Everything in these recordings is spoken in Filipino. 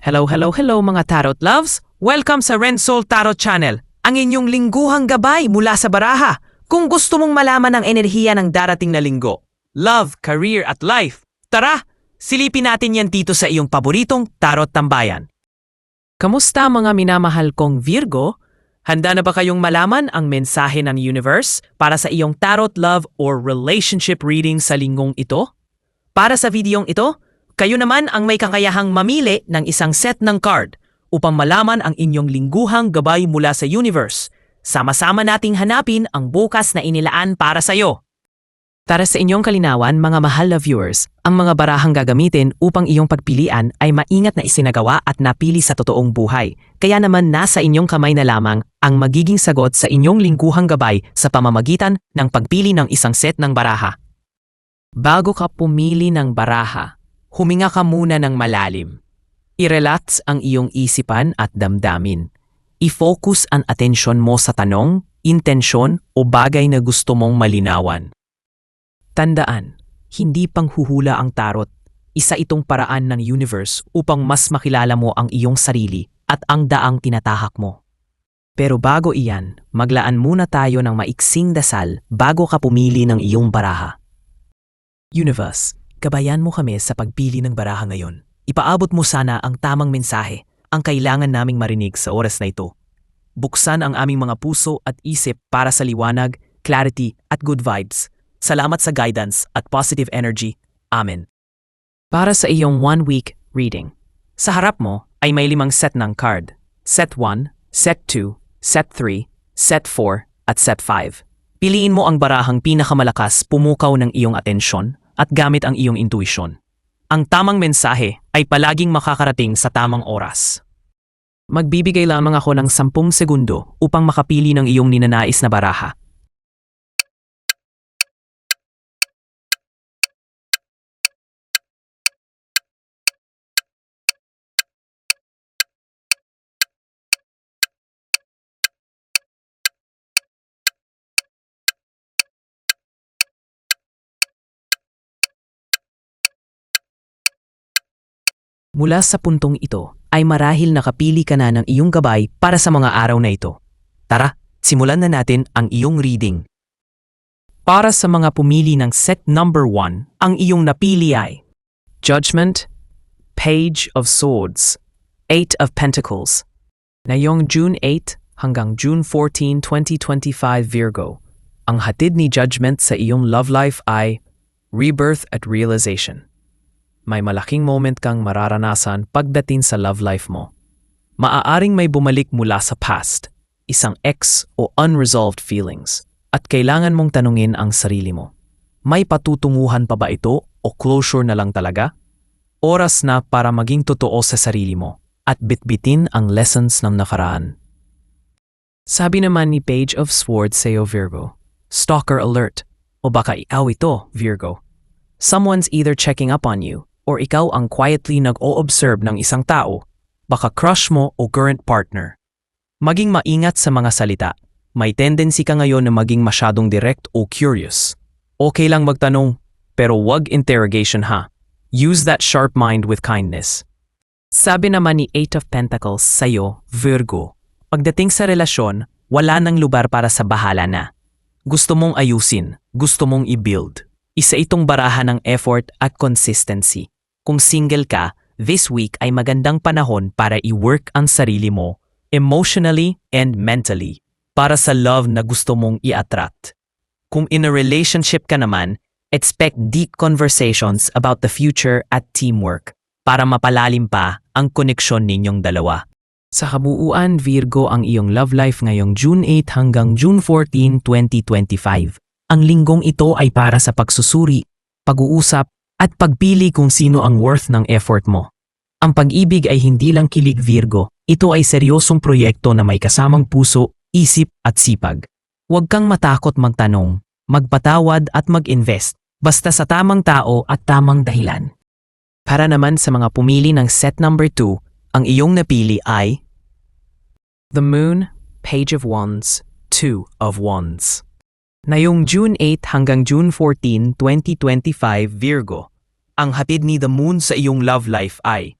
Hello mga Tarot Loves! Welcome sa Rensoul Tarot Channel, ang inyong lingguhang gabay mula sa baraha. Kung gusto mong malaman ang enerhiya ng darating na linggo, love, career at life, tara, silipin natin yan dito sa iyong paboritong Tarot Tambayan. Kamusta mga minamahal kong Virgo? Handa na ba kayong malaman ang mensahe ng universe para sa iyong tarot love or relationship reading sa linggong ito? Para sa videong ito, kayo naman ang may kakayahang mamili ng isang set ng card upang malaman ang inyong lingguhang gabay mula sa universe. Sama-sama nating hanapin ang bukas na inilaan para sa iyo. Para sa inyong kalinawan, mga mahal na viewers, ang mga barahang gagamitin upang iyong pagpilian ay maingat na isinagawa at napili sa totoong buhay. Kaya naman nasa inyong kamay na lamang ang magiging sagot sa inyong lingguhang gabay sa pamamagitan ng pagpili ng isang set ng baraha. Bago ka pumili ng baraha, huminga ka muna ng malalim. I-relax ang iyong isipan at damdamin. I-focus ang atensyon mo sa tanong, intensyon o bagay na gusto mong malinawan. Tandaan, hindi panghuhula ang tarot. Isa itong paraan ng universe upang mas makilala mo ang iyong sarili at ang daang tinatahak mo. Pero bago iyan, maglaan muna tayo ng maiksing dasal bago ka pumili ng iyong baraha. Universe, gabayan mo kami sa pagpili ng baraha ngayon. Ipaabot mo sana ang tamang mensahe, ang kailangan naming marinig sa oras na ito. Buksan ang aming mga puso at isip para sa liwanag, clarity at good vibes. Salamat sa guidance at positive energy. Amen. Para sa iyong 1-week reading, sa harap mo ay may 5 set ng card. Set 1, Set 2, Set 3, Set 4 at Set 5. Piliin mo ang barahang pinakamalakas pumukaw ng iyong atensyon at gamit ang iyong intuisyon. Ang tamang mensahe ay palaging makakarating sa tamang oras. Magbibigay lamang ako ng 10 segundo upang makapili ng iyong ninanais na baraha. Mula sa puntong ito ay marahil nakapili ka na ng iyong gabay para sa mga araw na ito. Tara, simulan na natin ang iyong reading. Para sa mga pumili ng set number 1, ang iyong napili ay Judgment, Page of Swords, 8 of Pentacles. Ngayong June 8 hanggang June 14, 2025 Virgo, ang hatid ni Judgment sa iyong love life ay Rebirth at Realization. May malaking moment kang mararanasan pagdating sa love life mo. Maaaring may bumalik mula sa past, isang ex o unresolved feelings, at kailangan mong tanungin ang sarili mo. May patutunguhan pa ba ito o closure na lang talaga? Oras na para maging totoo sa sarili mo at bitbitin ang lessons ng nakaraan. Sabi naman ni Page of Swords sa'yo Virgo, stalker alert, o baka ikaw ito Virgo. Someone's either checking up on you or ikaw ang quietly nag-o-observe ng isang tao, baka crush mo o current partner. Maging maingat sa mga salita. May tendency ka ngayon na maging masyadong direct o curious. Okay lang magtanong, pero wag interrogation ha. Use that sharp mind with kindness. Sabi naman ni 8 of Pentacles sa'yo, Virgo, pagdating sa relasyon, wala nang lugar para sa bahala na. Gusto mong ayusin, gusto mong i-build. Isa itong baraha ng effort at consistency. Kung single ka, this week ay magandang panahon para i-work ang sarili mo, emotionally and mentally, para sa love na gusto mong i-attract. Kung in a relationship ka naman, expect deep conversations about the future at teamwork, para mapalalim pa ang koneksyon ninyong dalawa. Sa kabuuan, Virgo, ang iyong love life ngayong June 8 hanggang June 14, 2025. Ang linggong ito ay para sa pagsusuri, pag-uusap, at pagpili kung sino ang worth ng effort mo. Ang pag-ibig ay hindi lang kilig Virgo, ito ay seryosong proyekto na may kasamang puso, isip at sipag. Huwag kang matakot magtanong, magpatawad at mag-invest, basta sa tamang tao at tamang dahilan. Para naman sa mga pumili ng set number 2, ang iyong napili ay The Moon, Page of Wands, 2 of Wands. Ngayong June 8 hanggang June 14, 2025 Virgo, ang hatid ni The Moon sa iyong love life ay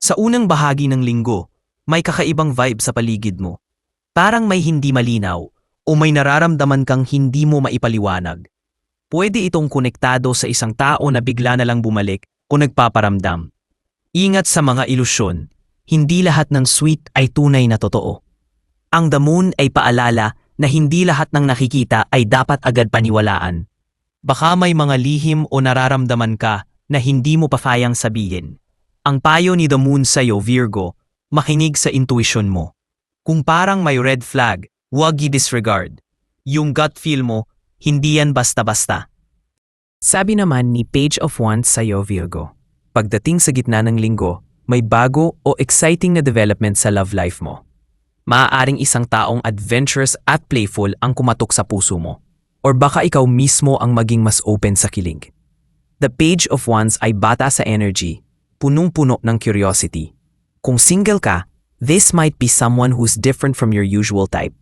Sa unang bahagi ng linggo, may kakaibang vibe sa paligid mo. Parang may hindi malinaw o may nararamdaman kang hindi mo maipaliwanag. Pwede itong konektado sa isang tao na bigla na lang bumalik o nagpaparamdam. Ingat sa mga ilusyon, hindi lahat ng sweet ay tunay na totoo. Ang the moon ay paalala na hindi lahat ng nakikita ay dapat agad paniwalaan. Baka may mga lihim o nararamdaman ka na hindi mo pa kayang sabihin. Ang payo ni the moon sa'yo, Virgo, makinig sa intuition mo. Kung parang may red flag, huwag i-disregard. Yung gut feel mo, hindi yan basta-basta. Sabi naman ni Page of Wands sa'yo, Virgo, pagdating sa gitna ng linggo, may bago o exciting na development sa love life mo. Maaaring isang taong adventurous at playful ang kumatok sa puso mo. Or baka ikaw mismo ang maging mas open sa kilig. The Page of Wands ay bata sa energy, punong-puno ng curiosity. Kung single ka, this might be someone who's different from your usual type.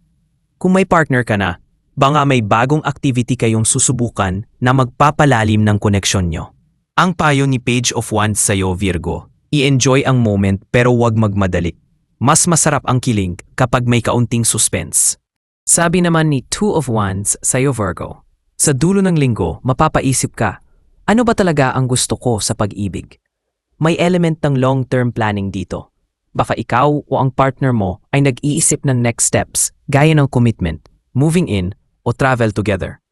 Kung may partner ka na, baka may bagong activity kayong susubukan na magpapalalim ng koneksyon nyo. Ang payo ni Page of Wands sa'yo, Virgo, i-enjoy ang moment pero huwag magmadali. Mas masarap ang kilig kapag may kaunting suspense. Sabi naman ni Two of Wands sa'yo, Virgo, sa dulo ng linggo, mapapaisip ka, ano ba talaga ang gusto ko sa pag-ibig? May element ng long-term planning dito. Baka ikaw o ang partner mo ay nag-iisip ng next steps gaya ng commitment, moving in, o travel together.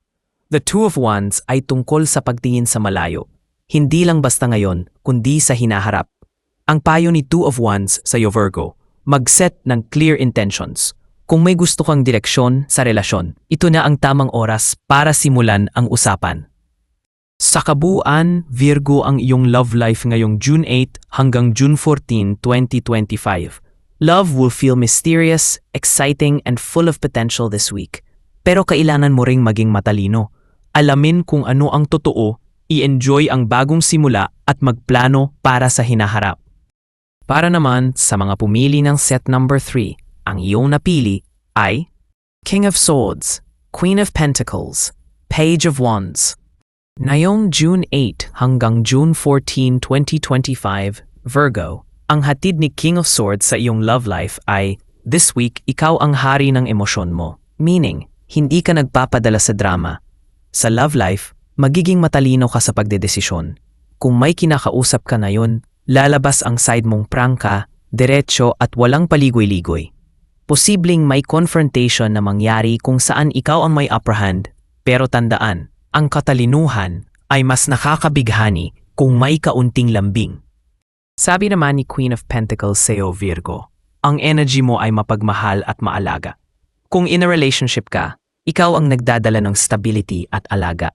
The Two of Wands ay tungkol sa pagtingin sa malayo, hindi lang basta ngayon, kundi sa hinaharap. Ang payo ni Two of Wands sa'yo, Virgo, mag-set ng clear intentions. Kung may gusto kang direksyon sa relasyon, ito na ang tamang oras para simulan ang usapan. Sa kabuuan, Virgo, ang iyong love life ngayong June 8 hanggang June 14, 2025. Love will feel mysterious, exciting, and full of potential this week. Pero kailangan mo ring maging matalino. Alamin kung ano ang totoo, i-enjoy ang bagong simula at magplano para sa hinaharap. Para naman sa mga pumili ng set number 3, ang iyong napili ay King of Swords, Queen of Pentacles, Page of Wands. Ngayong June 8 hanggang June 14, 2025, Virgo, ang hatid ni King of Swords sa iyong love life ay, this week, ikaw ang hari ng emosyon mo. Meaning, hindi ka nagpapadala sa drama. Sa love life, magiging matalino ka sa pagdedesisyon. Kung may kinakausap ka na yun, lalabas ang side mong prangka, diretso at walang paligoy-ligoy. Posibleng may confrontation na mangyari kung saan ikaw ang may upper hand, pero tandaan, ang katalinuhan ay mas nakakabighani kung may kaunting lambing. Sabi naman ni Queen of Pentacles sa'yo, Virgo, ang energy mo ay mapagmahal at maalaga. Kung in a relationship ka, ikaw ang nagdadala ng stability at alaga.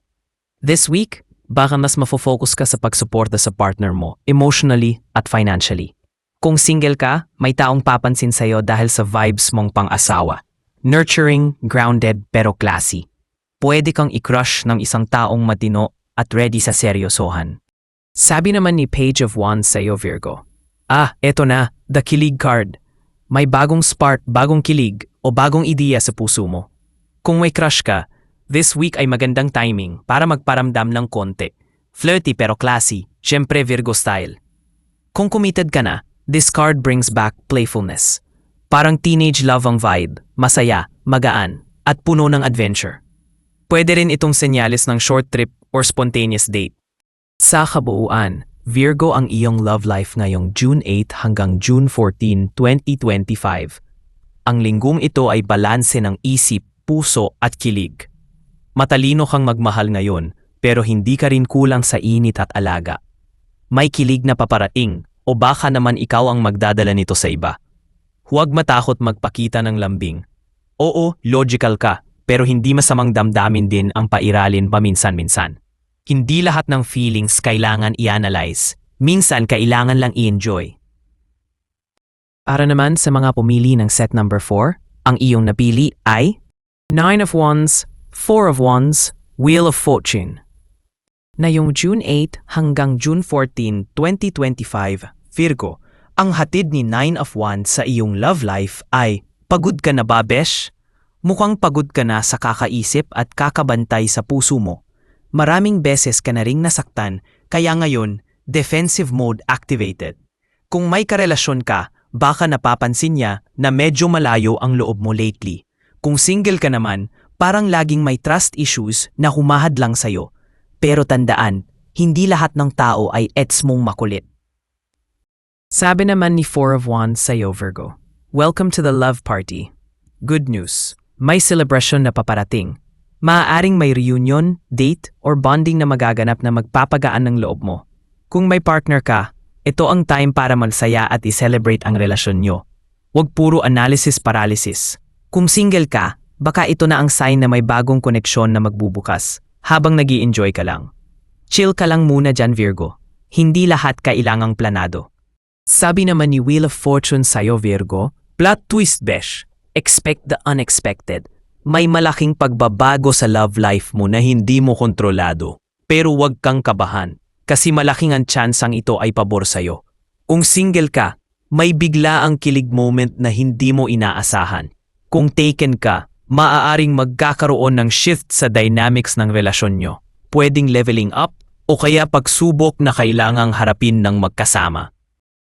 This week, baka mas mafo-focus ka sa pagsuporta sa partner mo, emotionally at financially. Kung single ka, may taong papansin sa'yo dahil sa vibes mong pang-asawa. Nurturing, grounded, pero classy. Pwede kang i-crush ng isang taong matino at ready sa seryosohan. Sabi naman ni Page of Wands sa'yo, Virgo, eto na, the kilig card. May bagong spark, bagong kilig, o bagong ideya sa puso mo. Kung may crush ka, this week ay magandang timing para magparamdam ng konti. Flirty pero classy, syempre Virgo style. Kung committed ka na, this card brings back playfulness. Parang teenage love ang vibe, masaya, magaan, at puno ng adventure. Pwede rin itong senyales ng short trip or spontaneous date. Sa kabuuan, Virgo, ang iyong love life ngayong June 8 hanggang June 14, 2025. Ang linggong ito ay balanse ng isip, puso at kilig. Matalino kang magmahal ngayon, pero hindi ka rin kulang sa init at alaga. May kilig na paparating, o baka naman ikaw ang magdadala nito sa iba. Huwag matakot magpakita ng lambing. Oo, logical ka, pero hindi masamang damdamin din ang pairalin paminsan-minsan. Hindi lahat ng feelings kailangan i-analyze. Minsan kailangan lang i-enjoy. Para naman sa mga pumili ng set number 4, ang iyong napili ay Nine of Wands, Four of Wands, Wheel of Fortune. Ngayong June 8 hanggang June 14, 2025, Virgo, ang hatid ni Nine of Wands sa iyong love life ay, pagod ka na ba, besh? Mukhang pagod ka na sa kakaisip at kakabantay sa puso mo. Maraming beses ka na ring nasaktan, kaya ngayon, defensive mode activated. Kung may karelasyon ka, baka napapansin niya na medyo malayo ang loob mo lately. Kung single ka naman, parang laging may trust issues na humahad lang sa'yo. Pero tandaan, hindi lahat ng tao ay ets mong makulit. Sabi naman ni Four of Wands sa'yo, Virgo, welcome to the love party. Good news, may celebration na paparating. Maaaring may reunion, date, or bonding na magaganap na magpapagaan ng loob mo. Kung may partner ka, ito ang time para magsaya at i-celebrate ang relasyon nyo. Huwag puro analysis paralysis. Kung single ka, baka ito na ang sign na may bagong koneksyon na magbubukas habang nag-i-enjoy ka lang. Chill ka lang muna dyan, Virgo. Hindi lahat kailangang planado. Sabi naman ni Wheel of Fortune sa'yo, Virgo, plot twist, besh. Expect the unexpected. May malaking pagbabago sa love life mo na hindi mo kontrolado. Pero huwag kang kabahan, kasi malaking ang tsansang ito ay pabor sa'yo. Kung single ka, may bigla ang kilig moment na hindi mo inaasahan. Kung taken ka, maaaring magkakaroon ng shift sa dynamics ng relasyon nyo. Pwedeng leveling up o kaya pagsubok na kailangang harapin ng magkasama.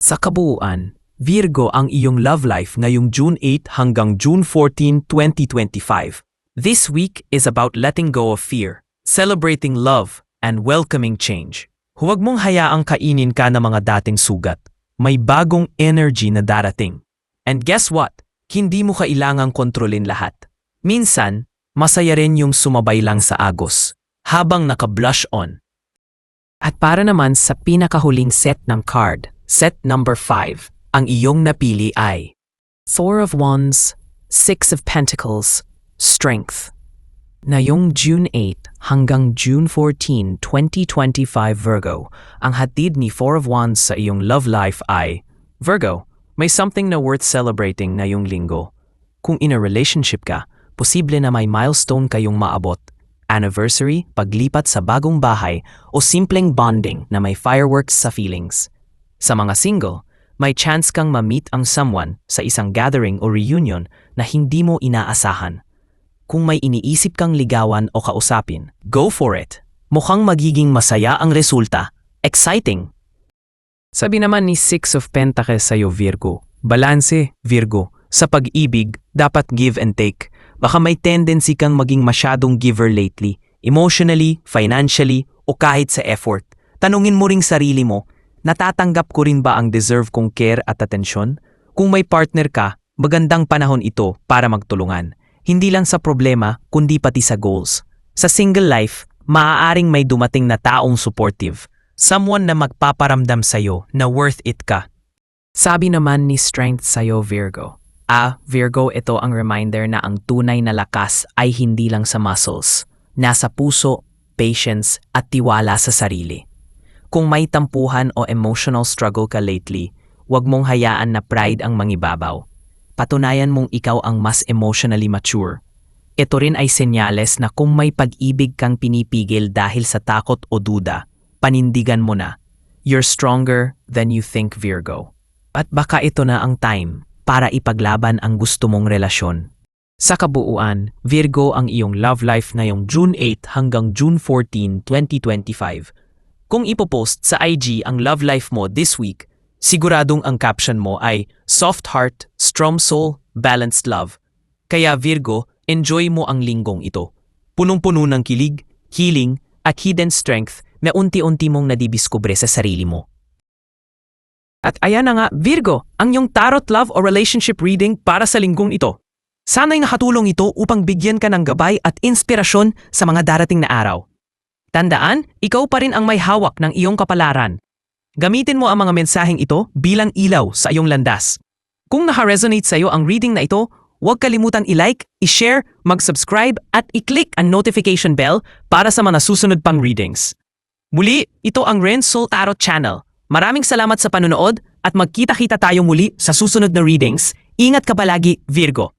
Sa kabuuan, Virgo ang iyong love life ngayong June 8 hanggang June 14, 2025. This week is about letting go of fear, celebrating love, and welcoming change. Huwag mong hayaang kainin ka ng mga dating sugat. May bagong energy na darating. And guess what? Hindi mo kailangang kontrolin lahat. Minsan, masaya rin yung sumabay lang sa agos, habang naka-blush on. At para naman sa pinakahuling set ng card, set number 5, ang iyong napili ay Four of Wands, Six of Pentacles, Strength. Ngayong June 8 hanggang June 14, 2025 Virgo, ang hatid ni Four of Wands sa iyong love life ay Virgo, may something na worth celebrating ngayong linggo. Kung in a relationship ka, posible na may milestone kayong maabot. Anniversary, paglipat sa bagong bahay, o simpleng bonding na may fireworks sa feelings. Sa mga single, may chance kang ma-meet ang someone sa isang gathering o reunion na hindi mo inaasahan. Kung may iniisip kang ligawan o kausapin, go for it. Mukhang magiging masaya ang resulta. Exciting! Sabi naman ni Six of Pentacles sa'yo, Virgo, balanse, Virgo. Sa pag-ibig, dapat give and take. Baka may tendency kang maging masyadong giver lately, emotionally, financially, o kahit sa effort. Tanungin mo ring sarili mo, natatanggap ko rin ba ang deserve kong care at atensyon? Kung may partner ka, magandang panahon ito para magtulungan. Hindi lang sa problema, kundi pati sa goals. Sa single life, maaaring may dumating na taong supportive. Someone na magpaparamdam sa'yo na worth it ka. Sabi naman ni Strength sa'yo, Virgo. Virgo, ito ang reminder na ang tunay na lakas ay hindi lang sa muscles. Nasa puso, patience, at tiwala sa sarili. Kung may tampuhan o emotional struggle ka lately, huwag mong hayaan na pride ang mangibabaw. Patunayan mong ikaw ang mas emotionally mature. Ito rin ay senyales na kung may pag-ibig kang pinipigil dahil sa takot o duda, panindigan mo na. You're stronger than you think, Virgo. At baka ito na ang time para ipaglaban ang gusto mong relasyon. Sa kabuuan, Virgo ang iyong love life ngayong June 8 hanggang June 14, 2025. Kung ipopost sa IG ang love life mo this week, siguradong ang caption mo ay soft heart, strong soul, balanced love. Kaya Virgo, enjoy mo ang linggong ito. Punong-puno ng kilig, healing, at hidden strength na unti-unti mong nadidiskubre sa sarili mo. At ayan na nga, Virgo, ang iyong tarot love o relationship reading para sa linggong ito. Sana'y nakatulong ito upang bigyan ka ng gabay at inspirasyon sa mga darating na araw. Tandaan, ikaw pa rin ang may hawak ng iyong kapalaran. Gamitin mo ang mga mensaheng ito bilang ilaw sa iyong landas. Kung naka-resonate sa iyo ang reading na ito, huwag kalimutan i-like, i-share, mag-subscribe at i-click ang notification bell para sa mga susunod pang readings. Muli, ito ang Ren Soul Tarot Channel. Maraming salamat sa panonood at magkita-kita tayo muli sa susunod na readings. Ingat ka palagi, Virgo!